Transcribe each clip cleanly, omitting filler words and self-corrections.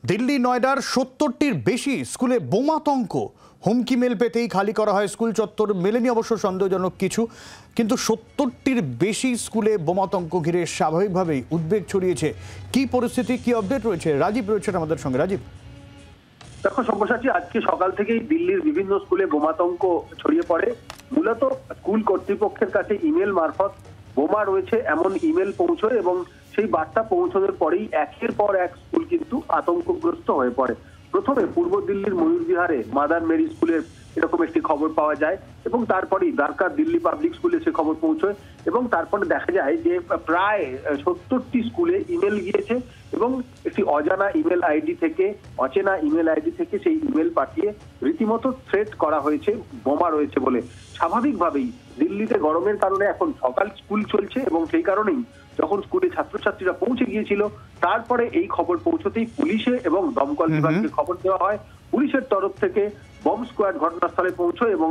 দিল্লি নয়ডার ৭০টির বেশি স্কুলে বোমাতঙ্ক। হুমকি মেল পেতেই খালি করা হয় স্কুল চত্বর। মেলেনি অবশ্য সন্দেহজনক কিছু, কিন্তু ৭০টির বেশি স্কুলে বোমাতঙ্ক ঘিরে স্বাভাবিকভাবেই উদ্বেগ ছড়িয়েছে। কি পরিস্থিতি, কি আপডেট রয়েছে? রাজীব রয়েছেন আমাদের সঙ্গে। রাজীব, দেখো সব্যসাচী, আজকে সকাল থেকেই দিল্লির বিভিন্ন স্কুলে বোমাতঙ্ক ছড়িয়ে পড়ে। মূলত স্কুল কর্তৃপক্ষের কাছে ইমেল মারফত বোমা রয়েছে এমন ইমেল পৌঁছয় এবং সেই বার্তা পৌঁছানোর পরেই একের পর এক স্কুল কিন্তু আতঙ্কগ্রস্ত হয়ে পড়ে। প্রথমে পূর্ব দিল্লির ময়ূরবিহারে মাদার মেরি স্কুলের এরকম একটি খবর পাওয়া যায় এবং তারপরেই দ্বারকা দিল্লি পাবলিক স্কুলে সে খবর পৌঁছয় এবং তারপরে দেখা যায় যে প্রায় ৭০টি স্কুলে ইমেল গিয়েছে এবং একটি অজানা ইমেল আইডি থেকে, অচেনা ইমেল আইডি থেকে সেই ইমেল পাঠিয়ে রীতিমতো থ্রেট করা হয়েছে বোমা রয়েছে বলে। স্বাভাবিকভাবেই দিল্লিতে গরমের কারণে এখন সকাল স্কুল চলছে এবং সেই কারণেই যখন স্কুলে ছাত্রছাত্রীরা পৌঁছে গিয়েছিল তারপরে এই খবর পৌঁছতেই পুলিশে এবং দমকল বিভাগকে খবর দেওয়া হয়। পুলিশের তরফ থেকে বম্ব স্কোয়াড ঘটনাস্থলে পৌঁছয় এবং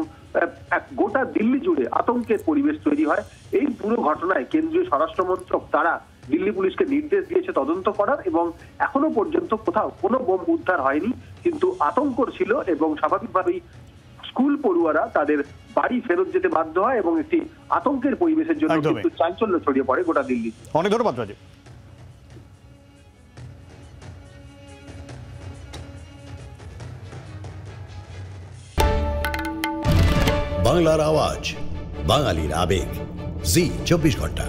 গোটা দিল্লি জুড়ে আতঙ্কের পরিবেশ তৈরি হয়। এই পুরো ঘটনায় কেন্দ্রীয় স্বরাষ্ট্র মন্ত্রক তারা দিল্লি পুলিশকে নির্দেশ দিয়েছে তদন্ত করার এবং এখনো পর্যন্ত কোথাও কোনো বোম উদ্ধার হয়নি, কিন্তু আতঙ্ক ছিল এবং স্বাভাবিকভাবেই স্কুল পড়ুয়ারা তাদের বাড়ি ফেরত যেতে বাধ্য হয় এবং একটি আতঙ্কের পরিবেশের জন্য কিন্তু চাঞ্চল্য ছড়িয়ে পড়ে গোটা দিল্লি। অনেক ধন্যবাদ রাজীব। বাংলার আওয়াজ, বাঙালির আবেগ, জি 24 ঘন্টা।